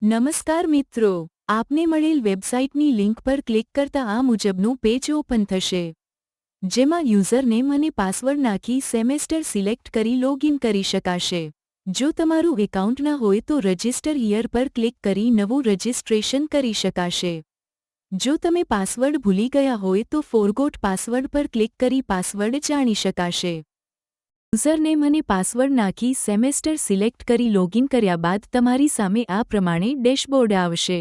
નમસ્કાર મિત્રો, આપને મળેલ વેબસાઇટની લિંક પર ક્લિક કરતા આ મુજબનું પેજ ઓપન થશે, જેમાં યુઝરનેમ અને પાસવર્ડ નાખી સેમેસ્ટર સિલેક્ટ કરી લોગિન કરી શકાશે. જો તમારું એકાઉન્ટ ન હોય તો રજિસ્ટર હિયર પર ક્લિક કરી નવું રજિસ્ટ્રેશન કરી શકાશે. જો તમે પાસવર્ડ ભૂલી ગયા હોય તો ફોરગોટ પાસવર્ડ પર ક્લિક કરી પાસવર્ડ જાણી શકાશે. યુઝરનેમ અને પાસવર્ડ નાખી સેમેસ્ટર સિલેક્ટ કરી લોગિન કર્યા બાદ તમારી સામે આ પ્રમાણે ડેશબોર્ડ આવશે,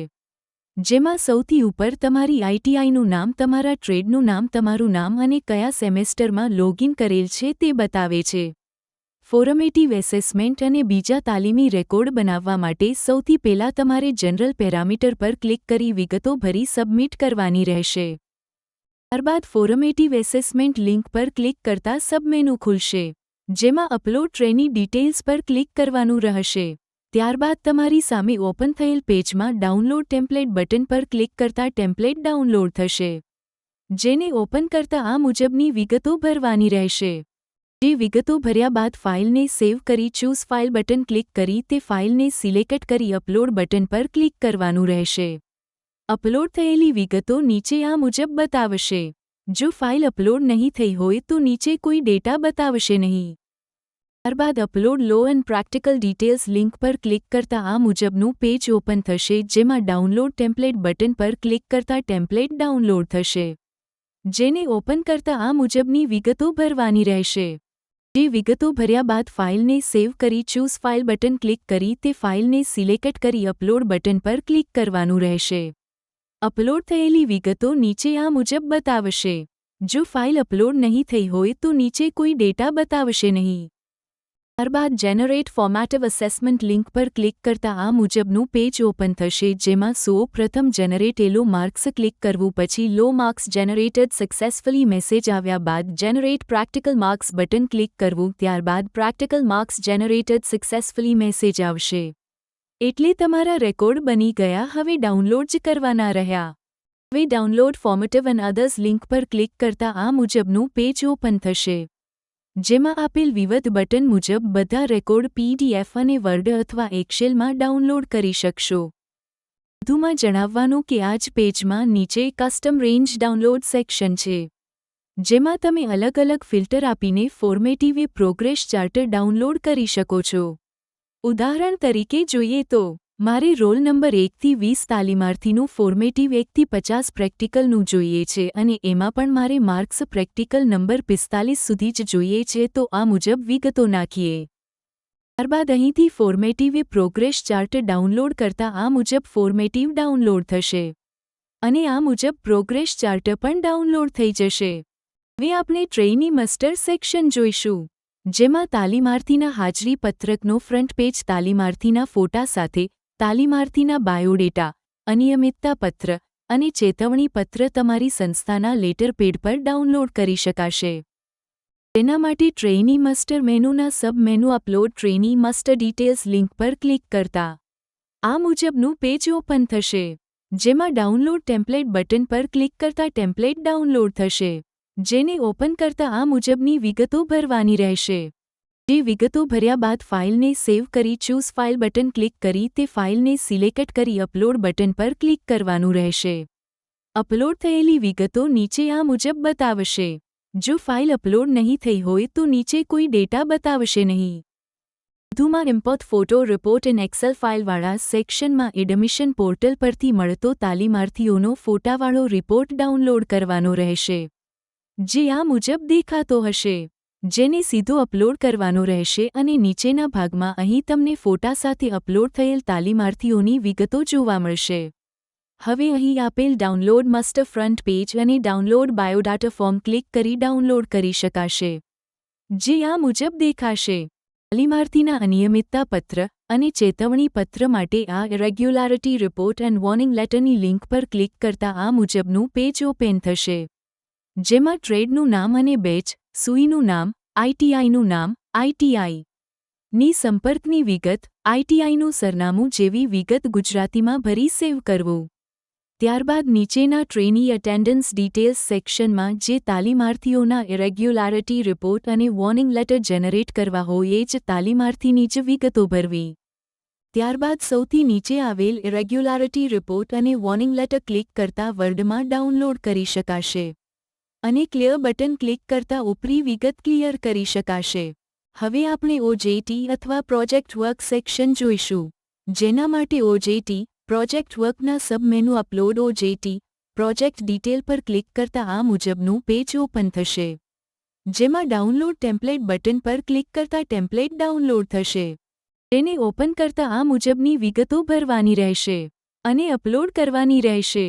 જેમાં સૌથી ઉપર તમારી આઈટીઆઈનું નામ, તમારા ટ્રેડનું નામ, તમારું નામ અને કયા સેમેસ્ટરમાં લોગિન કરેલ છે તે બતાવે છે. ફોર્મેટિવ એસેસમેન્ટ અને બીજા તાલીમી રેકોર્ડ બનાવવા માટે સૌથી પહેલા તમારે જનરલ પેરામીટર પર ક્લિક કરી વિગતો ભરી સબમિટ કરવાની રહેશે. ત્યારબાદ ફોર્મેટિવ એસેસમેન્ટ લિંક પર ક્લિક કરતા સબમેનુ ખુલશે, જેમાં અપલોડ ટ્રેની ડિટેલ્સ પર ક્લિક કરવાનું રહેશે. ત્યારબાદ તમારી સામે ઓપન થયેલ પેજમાં ડાઉનલોડ ટેમ્પલેટ બટન પર ક્લિક કરતા ટેમ્પલેટ ડાઉનલોડ થશે, જેને ઓપન કરતા આ મુજબની વિગતો ભરવાની રહેશે. જે વિગતો ભર્યા બાદ ફાઇલને સેવ કરી ચૂઝ ફાઇલ બટન ક્લિક કરી તે ફાઇલને સિલેક્ટ કરી અપલોડ બટન પર ક્લિક કરવાનું રહેશે. અપલોડ થયેલી વિગતો નીચે આ મુજબ બતાવશે. જો ફાઇલ અપલોડ નહીં થઈ હોય તો નીચે કોઈ ડેટા બતાવશે નહીં. ત્યારબાદ upload LO and practical details link પર ક્લિક કરતા આ મુજબનું પેજ ઓપન થશે, જેમાં ડાઉનલોડ ટેમ્પલેટ બટન પર ક્લિક કરતા ટેમ્પલેટ ડાઉનલોડ થશે, જેને ઓપન કરતા આ મુજબની વિગતો ભરવાની રહેશે. જે વિગતો ભર્યા બાદ ફાઇલને સેવ કરી ચૂઝ ફાઇલ બટન ક્લિક કરી તે ફાઇલને સિલેક્ટ કરી અપલોડ બટન પર ક્લિક કરવાનું રહેશે. અપલોડ થયેલી વિગતો નીચે આ મુજબ બતાવશે. જો ફાઇલ અપલોડ નહીં થઈ હોય તો નીચે કોઈ ડેટા બતાવશે નહીં. ત્યારબાદ જેનરેટ ફોર્મેટિવ અસેસમેન્ટ લિંક પર ક્લિક કરતા આ મુજબનું પેજ ઓપન થશે, જેમાં પ્રથમ જનરેટ એલો માર્ક્સ ક્લિક કરવું, પછી લો માર્ક્સ જનરેટેડ સક્સેસફુલી મેસેજ આવ્યા બાદ જેનરેટ પ્રેક્ટિકલ માર્ક્સ બટન ક્લિક કરવું. ત્યારબાદ practical marks generated successfully message આવશે, એટલે તમારા રેકોર્ડ બની ગયા, હવે ડાઉનલોડ જ કરવાના રહ્યા. હવે ડાઉનલોડ ફોર્મેટિવ એન્ડ અધર્સ લિંક પર ક્લિક કરતા આ મુજબનું પેજ ઓપન થશે, જેમાં આપેલ વિવિધ બટન મુજબ બધા રેકોર્ડ પીડીએફ અને વર્ડ અથવા એક્સેલમાં ડાઉનલોડ કરી શકશો. વધુમાં જણાવવાનું કે આ જ પેજમાં નીચે કસ્ટમ રેન્જ ડાઉનલોડ સેક્શન છે, જેમાં તમે અલગ અલગ ફિલ્ટર આપીને ફોર્મેટિવ પ્રોગ્રેસ ચાર્ટ ડાઉનલોડ કરી શકો છો. ઉદાહરણ તરીકે જોઈએ તો મારે રોલ નંબર 1 થી 20 તાલીમાર્થીનું ફોર્મેટિવ 1 થી 50 પ્રેક્ટિકલનું જોઈએ છે અને એમાં પણ મારે માર્ક્સ પ્રેક્ટિકલ નંબર 45 સુધી જ જોઈએ છે, તો આ મુજબ વિગતો નાખીએ. ત્યારબાદ અહીંથી ફોર્મેટિવ પ્રોગ્રેસ ચાર્ટ ડાઉનલોડ કરતા આ મુજબ ફોર્મેટિવ ડાઉનલોડ થશે અને આ મુજબ પ્રોગ્રેસ ચાર્ટ પણ ડાઉનલોડ થઈ જશે. હવે આપણે ટ્રેની માસ્ટર સેક્શન જોઈશું, જેમાં તાલીમાર્થીના હાજરી પત્રકનો ફ્રન્ટ પેજ, તાલીમાર્થીના ફોટા સાથે તાલીમાર્થીના બાયોડેટા, અનિયમિતતા પત્ર અને ચેતવણી પત્ર તમારી સંસ્થાના લેટર પેડ પર ડાઉનલોડ કરી શકાશે. તેના માટે ટ્રેની માસ્ટર મેનુના sub menu upload trainee master details link પર ક્લિક કરતા આ મુજબનું પેજ ઓપન થશે, જેમાં ડાઉનલોડ ટેમ્પલેટ બટન પર ક્લિક કરતા ટેમ્પલેટ ડાઉનલોડ થશે, જેને ઓપન કરતા આ મુજબની વિગતો ભરવાની રહેશે. જે વિગતો ભર્યા બાદ ફાઇલને સેવ કરી ચૂઝ ફાઇલ બટન ક્લિક કરી તે ફાઇલને સિલેક્ટ કરી અપલોડ બટન પર ક્લિક કરવાનું રહેશે. અપલોડ થયેલી વિગતો નીચે આ મુજબ બતાવશે. જો ફાઇલ અપલોડ નહીં થઈ હોય તો નીચે કોઈ ડેટા બતાવશે નહીં. વધુમાં import photo report in excel ફાઇલવાળા સેક્શનમાં એડમિશન પોર્ટલ પરથી મળતો તાલીમાર્થીઓનો ફોટાવાળો રિપોર્ટ ડાઉનલોડ કરવાનો રહેશે, જે આ મુજબ દેખાતો હશે, જેને સીધો અપલોડ કરવાનો રહેશે અને નીચેના ભાગમાં અહીં તમને ફોટા સાથે અપલોડ થયેલ તાલીમાર્થીઓની વિગતો જોવા મળશે. હવે અહીં આપેલ ડાઉનલોડ માસ્ટર ફ્રન્ટ પેજ અને ડાઉનલોડ બાયોડાટા ફોર્મ ક્લિક કરી ડાઉનલોડ કરી શકાશે, જે આ મુજબ દેખાશે. તાલીમાર્થીના અનિયમિતતા પત્ર અને ચેતવણી પત્ર માટે આ ઇરેગ્યુલારિટી રિપોર્ટ એન્ડ વોર્નિંગ લેટરની લિંક પર ક્લિક કરતા આ મુજબનું પેજ ઓપન થશે, જેમાં ટ્રેડનું નામ અને બેચ, સુઈનું નામ, આઈટીઆઈનું નામ, આઈટીઆઈની સંપર્કની વિગત, આઈટીઆઈનું સરનામું જેવી વિગત ગુજરાતીમાં ભરી સેવ કરવું. ત્યારબાદ નીચેના ટ્રેની અટેન્ડન્સ ડિટેલ્સ સેક્શનમાં જે તાલીમાર્થીઓના ઇરેગ્યુલારિટી રિપોર્ટ અને વોર્નિંગ લેટર જનરેટ કરવા હોય એ જ તાલીમાર્થીની જ વિગતો ભરવી. ત્યારબાદ સૌથી નીચે આવેલ ઇરેગ્યુલારિટી રિપોર્ટ અને વોર્નિંગ લેટર ક્લિક કરતા વર્ડમાં ડાઉનલોડ કરી શકાશે અને ક્લિયર બટન ક્લિક કરતા ઉપરી વિગત ક્લિયર કરી શકાશે. હવે આપણે ઓજેટી અથવા પ્રોજેક્ટ વર્ક સેક્શન જોઈશું. જેના માટે ઓજેટી પ્રોજેક્ટ વર્કના sub menu upload OJT project detail પર ક્લિક કરતા આ મુજબનું પેજ ઓપન થશે. જેમાં ડાઉનલોડ ટેમ્પલેટ બટન પર ક્લિક કરતા ટેમ્પલેટ ડાઉનલોડ થશે. તેને ઓપન કરતા આ મુજબની વિગતો ભરવાની રહેશે અને અપલોડ કરવાની રહેશે.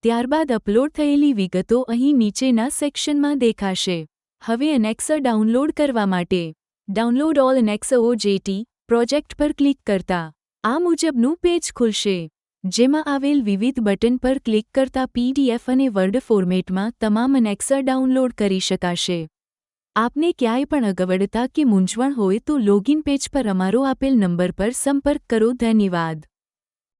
ત્યારબાદ અપલોડ થયેલી વિગતો અહીં નીચેના સેક્શનમાં દેખાશે. હવે એનેક્સર ડાઉનલોડ કરવા માટે ડાઉનલોડ ઓલ એનેક્સર ઓજેટી પ્રોજેક્ટ પર ક્લિક કરતા આ મુજબનું પેજ ખુલશે. જેમાં આવેલ વિવિધ બટન પર ક્લિક કરતા પીડીએફ અને વર્ડ ફોર્મેટમાં તમામ એનેક્સર ડાઉનલોડ કરી શકાશે. આપને ક્યાંય પણ અગવડતા કે મૂંઝવણ હોય તો લોગિન પેજ પર અમારો આપેલ નંબર પર સંપર્ક કરો. ધન્યવાદ.